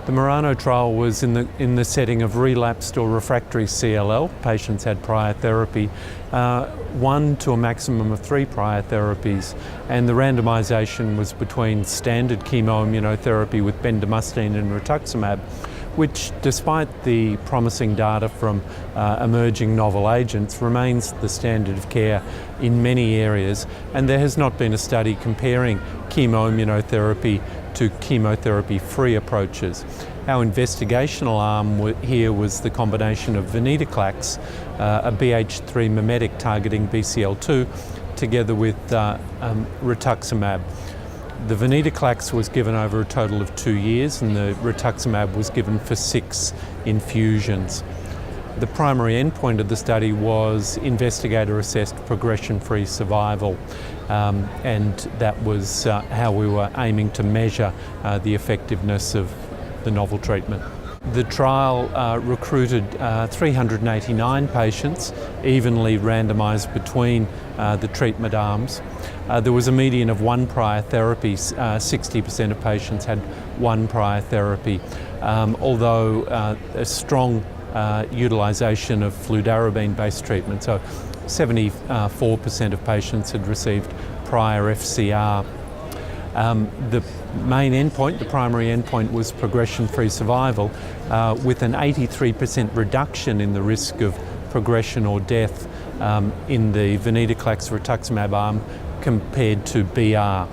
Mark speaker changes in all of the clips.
Speaker 1: The MURANO trial was in the setting of relapsed or refractory CLL. Patients had prior therapy, 1 to a maximum of 3 prior therapies, and the randomisation was between standard chemoimmunotherapy with bendamustine and rituximab, which, despite the promising data from emerging novel agents, remains the standard of care in many areas, and there has not been a study comparing chemoimmunotherapy to chemotherapy-free approaches. Our investigational arm here was the combination of venetoclax, a BH3 mimetic targeting BCL2, together with rituximab. The venetoclax was given over a total of 2 years, and the rituximab was given for 6 infusions. The primary endpoint of the study was investigator-assessed progression-free survival, and that was how we were aiming to measure the effectiveness of the novel treatment. The trial recruited 389 patients, evenly randomised between the treatment arms. There was a median of 1 prior therapy. 60% of patients had 1 prior therapy, although a strong utilisation of fludarabine-based treatment. So 74% of patients had received prior FCR. The main endpoint, the primary endpoint, was progression-free survival, with an 83% reduction in the risk of progression or death in the venetoclax rituximab arm compared to BR.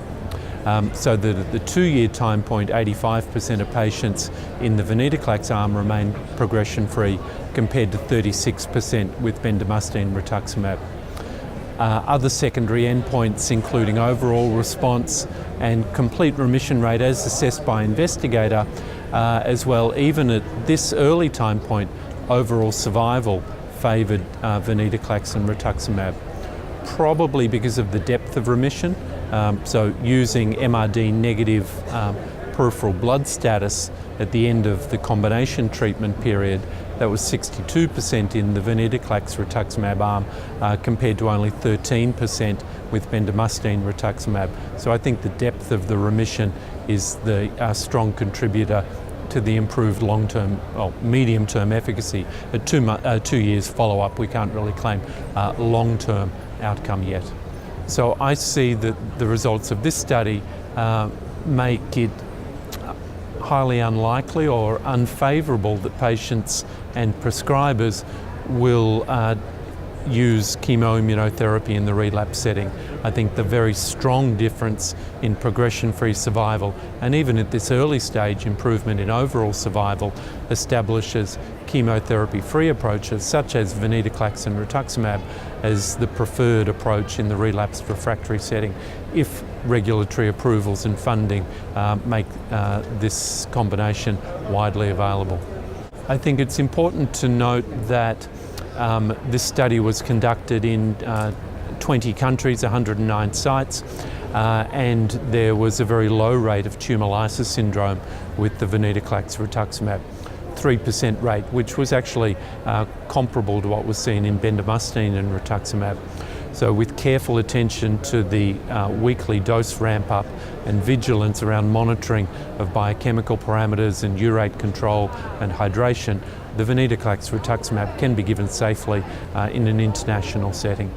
Speaker 1: So the 2-year time point, 85% of patients in the venetoclax arm remained progression-free compared to 36% with bendamustine rituximab. Other secondary endpoints, including overall response and complete remission rate as assessed by investigator, as well, even at this early time point, overall survival favoured venetoclax and rituximab, probably because of the depth of remission. So using MRD negative peripheral blood status at the end of the combination treatment period, that was 62% in the venetoclax rituximab arm compared to only 13% with bendamustine rituximab. So I think the depth of the remission is the strong contributor to the improved long-term, medium-term efficacy. At 2 years follow-up, we can't really claim long-term outcome yet. So I see that the results of this study make it highly unlikely or unfavourable that patients and prescribers will use chemoimmunotherapy in the relapse setting. I think the very strong difference in progression-free survival, and even at this early stage improvement in overall survival, establishes chemotherapy-free approaches such as venetoclax and rituximab as the preferred approach in the relapsed refractory setting if regulatory approvals and funding make this combination widely available. I think it's important to note that this study was conducted in 20 countries, 109 sites, and there was a very low rate of tumour lysis syndrome with the venetoclax rituximab, 3% rate, which was actually comparable to what was seen in bendamustine and rituximab. So with careful attention to the weekly dose ramp up and vigilance around monitoring of biochemical parameters and urate control and hydration, the venetoclax rituximab can be given safely in an international setting.